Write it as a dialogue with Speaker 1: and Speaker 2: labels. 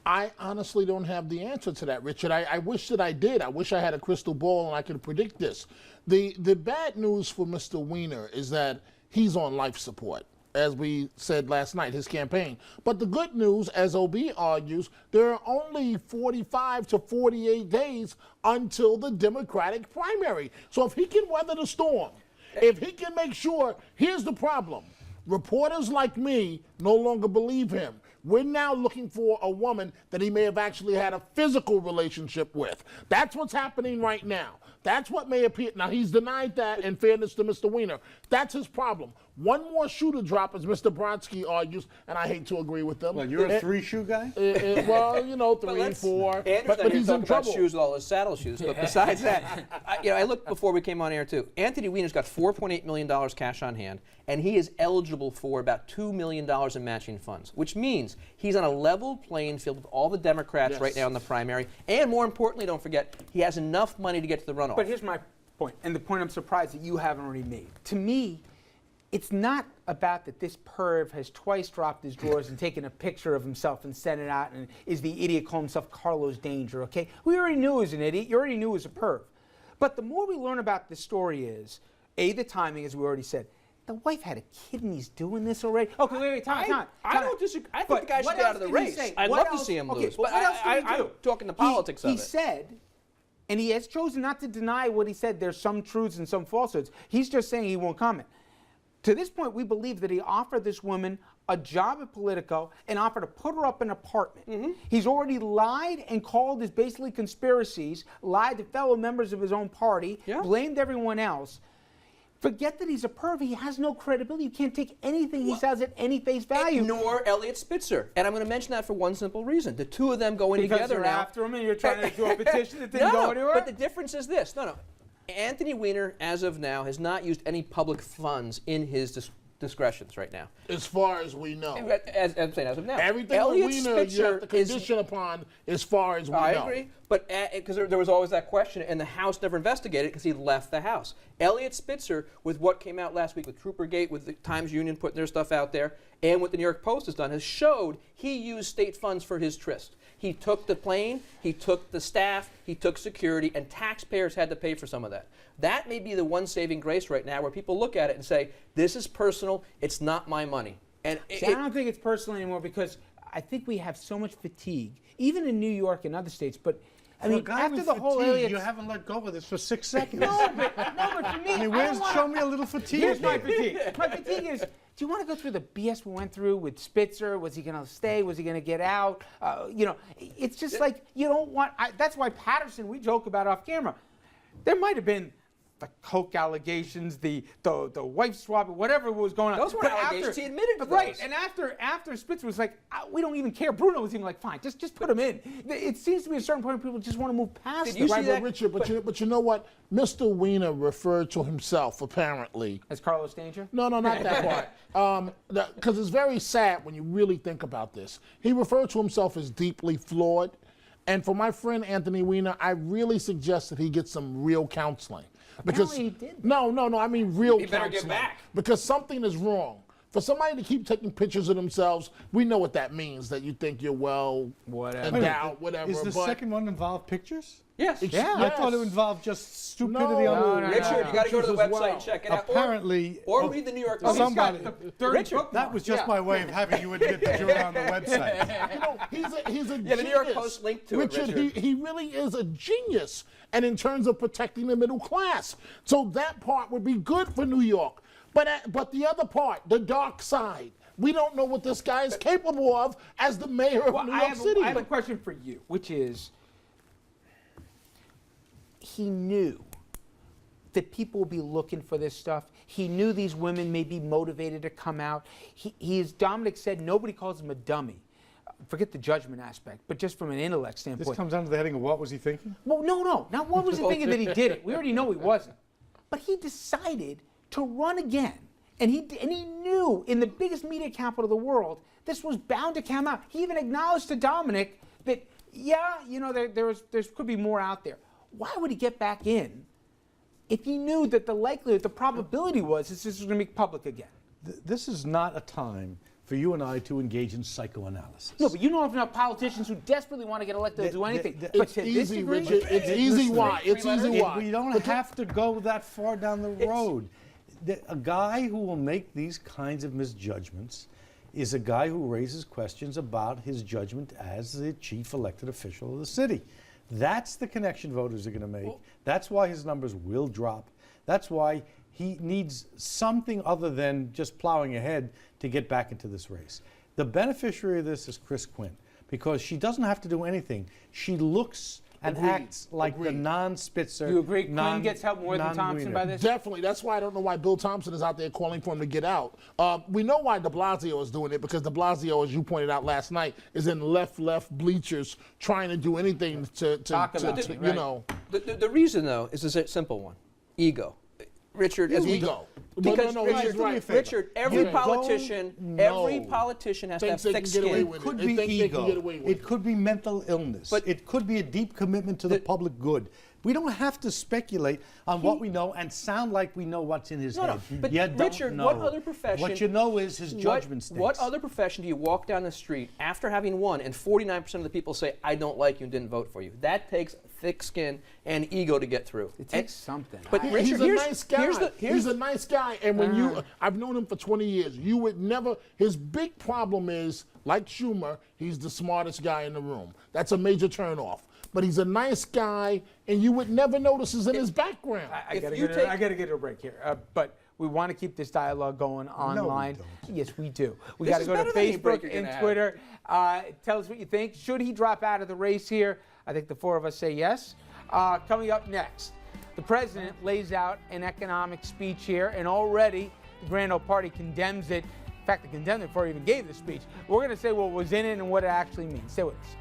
Speaker 1: I honestly don't have the answer to that, Richard. I wish that I did. I wish I had a crystal ball and I could predict this. The bad news for Mr. Weiner is that he's on life support, as we said last night, his campaign. But the good news, as OB argues, there are only 45 to 48 days until the Democratic primary. So if he can weather the storm, if he can make sure, here's the problem. Reporters like me no longer believe him. We're now looking for a woman that he may have actually had a physical relationship with. That's what's happening right now. That's what may appear. Now, he's denied that, in fairness to Mr. Weiner. That's his problem. One more shoe to drop, as Mr. Brodsky argues, and I hate to agree with them.
Speaker 2: Well, you're a three-shoe guy?
Speaker 1: Well, you know, 3 and 4. But he's in trouble.
Speaker 3: About shoes with all his saddle shoes. But besides that, I looked before we came on air, too. Anthony Weiner's got $4.8 million cash on hand, and he is eligible for about $2 million in matching funds, which means he's on a level playing field with all the Democrats right now in the primary. And more importantly, don't forget, he has enough money to get to the runoff.
Speaker 4: But here's my point, and the point I'm surprised that you haven't already made. To me, it's not about that this perv has twice dropped his drawers and taken a picture of himself and sent it out and is the idiot calling himself Carlos Danger, okay? We already knew he was an idiot. You already knew he was a perv. But the more we learn about this story is, A, the timing, as we already said. The wife had a kid and he's doing this already? Okay, wait, time.
Speaker 3: I don't disagree. I think the guy should get out of the race. I'd love to see him lose. But I'm talking the politics of it.
Speaker 4: He said, and he has chosen not to deny what he said. There's some truths and some falsehoods. He's just saying he won't comment. To this point, we believe that he offered this woman a job at Politico and offered to put her up in an apartment. He's already lied and called as basically conspiracies, lied to fellow members of his own party, blamed everyone else. Forget that he's a perv. He has no credibility. You can't take anything he says at any face value.
Speaker 3: Nor Elliot Spitzer. And I'm going to mention that for one simple reason. The two of them going together
Speaker 4: you're
Speaker 3: now.
Speaker 4: After him and you're trying to do a petition that didn't go anywhere?
Speaker 3: But the difference is this. No. Anthony Weiner, as of now, has not used any public funds in his discretions right now.
Speaker 1: As far as we know.
Speaker 3: As I'm saying, as of now.
Speaker 1: Everything Elliot Weiner you have to condition upon as far as we know.
Speaker 3: I agree. But because there was always that question, and the House never investigated because he left the House. Elliot Spitzer, with what came out last week with Troopergate, with the Times Union putting their stuff out there, and what the New York Post has done, has showed he used state funds for his tryst. He took the plane, he took the staff, he took security, and taxpayers had to pay for some of that. That may be the one saving grace right now where people look at it and say, this is personal, it's not my money. And
Speaker 4: I don't think it's personal anymore because I think we have so much fatigue, even in New York and other states, but I mean, after the whole Elliot,
Speaker 2: you haven't let go of this for 6 seconds.
Speaker 4: No, but for me,
Speaker 2: I mean, show me a little fatigue.
Speaker 4: Here's my fatigue. My fatigue is, do you want to go through the BS we went through with Spitzer? Was he going to stay? Was he going to get out? You know, it's just like you don't want. That's why Patterson. We joke about off camera. There might have been the coke allegations, the wife swap, whatever was going on.
Speaker 3: Those were allegations. He admitted to those.
Speaker 4: Right, and after Spitzer was like, we don't even care. Bruno was even like, fine, just put him in. It seems to be a certain point where people just want to move past it.
Speaker 1: Right, but Richard, but you know what? Mr. Weiner referred to himself, apparently.
Speaker 4: As Carlos Danger?
Speaker 1: No, not that part. Because it's very sad when you really think about this. He referred to himself as deeply flawed. And for my friend Anthony Weiner, I really suggest that he get some real counseling. Because
Speaker 4: he did.
Speaker 1: No, I mean real counseling.
Speaker 3: He better get back.
Speaker 1: Because something is wrong. For somebody to keep taking pictures of themselves, we know what that means, that you think you're well endowed, whatever.
Speaker 2: Is the second one involve pictures?
Speaker 3: Yes.
Speaker 2: I thought it involved just stupidity on the
Speaker 3: Richard, you got to go to the website and check it out.
Speaker 2: Apparently,
Speaker 3: or read the New York Post.
Speaker 2: Somebody.
Speaker 3: Richard,
Speaker 2: that was just my way of having you admit that you're on the website.
Speaker 1: You know, he's a
Speaker 3: the
Speaker 1: genius.
Speaker 3: New York Post linked to
Speaker 1: Richard,
Speaker 3: it, Richard.
Speaker 1: He really is a genius, and in terms of protecting the middle class. So that part would be good for New York. But the other part, the dark side, we don't know what this guy is capable of as the mayor of New York City.
Speaker 4: I have a question for you, which is, he knew that people would be looking for this stuff. He knew these women may be motivated to come out. He as Dominic said, nobody calls him a dummy. Forget the judgment aspect, but just from an intellect standpoint.
Speaker 2: This comes under the heading of what was he thinking?
Speaker 4: Well, no. Not what was he thinking that he did it. We already know he wasn't. But he decided to run again. And he knew in the biggest media capital of the world, this was bound to come out. He even acknowledged to Dominic that, there could be more out there. Why would he get back in if he knew that the likelihood, the probability was this was going to be public again?
Speaker 2: This is not a time
Speaker 5: for you and I to engage in psychoanalysis.
Speaker 4: No, but you know enough politicians who desperately want to get elected to do anything. But
Speaker 1: It's
Speaker 4: to this
Speaker 1: easy,
Speaker 4: degree,
Speaker 1: Richard. It's easy why. It's easy why.
Speaker 5: We don't have to go that far down the road. A guy who will make these kinds of misjudgments is a guy who raises questions about his judgment as the chief elected official of the city. That's the connection voters are going to make. That's why his numbers will drop. That's why he needs something other than just plowing ahead to get back into this race. The beneficiary of this is Chris Quinn, because she doesn't have to do anything. She looks and acts like the non-Spitzer.
Speaker 4: you agree Quinn gets help more than Thompson by this?
Speaker 1: Definitely. That's why I don't know why Bill Thompson is out there calling for him to get out. We know why de Blasio is doing it, because de Blasio, as you pointed out last night, is in left bleachers trying to do anything to you know.
Speaker 3: The reason, though, is a simple one: ego. Richard, as we
Speaker 1: Ego.
Speaker 3: Because
Speaker 1: No,
Speaker 3: Richard,
Speaker 1: he's right.
Speaker 3: Richard, every
Speaker 1: You
Speaker 3: politician has to have
Speaker 1: Thinks they
Speaker 3: thick
Speaker 1: can get away
Speaker 3: skin.
Speaker 1: with
Speaker 5: It could
Speaker 1: They
Speaker 5: be
Speaker 1: think they can
Speaker 5: ego.
Speaker 1: get away with
Speaker 5: It could be mental illness.
Speaker 3: But-
Speaker 5: it could be a deep commitment to the public good. We don't have to speculate on what we know and sound like we know what's in his
Speaker 3: No,
Speaker 5: head.
Speaker 3: but
Speaker 5: You don't
Speaker 3: Richard,
Speaker 5: know.
Speaker 3: what other profession?
Speaker 5: What you know is his judgment stinks.
Speaker 3: What other profession do you walk down the street after having won, and 49% of the people say, "I don't like you and didn't vote for you"? That takes thick skin and ego to get through.
Speaker 4: It takes something.
Speaker 3: But
Speaker 1: He's
Speaker 3: Richard,
Speaker 1: a
Speaker 3: here's,
Speaker 1: nice guy. He's a nice guy, and when I've known him for 20 years. You would never. His big problem is, like Schumer, he's the smartest guy in the room. That's a major turnoff. But he's a nice guy, and you would never notice it's in his background.
Speaker 4: I gotta get a break here. But we want to keep this dialogue going online.
Speaker 5: don't.
Speaker 4: Yes, we do. We
Speaker 3: This
Speaker 4: got to
Speaker 3: is
Speaker 4: go to
Speaker 3: better than any break
Speaker 4: Facebook
Speaker 3: you're
Speaker 4: and
Speaker 3: gonna have.
Speaker 4: Twitter. Tell us what you think. Should he drop out of the race here? I think the four of us say yes. Coming up next, the president lays out an economic speech here, and already the Grand Old Party condemns it. In fact, they condemned it before he even gave the speech. We're going to say what was in it and what it actually means. Stay with us.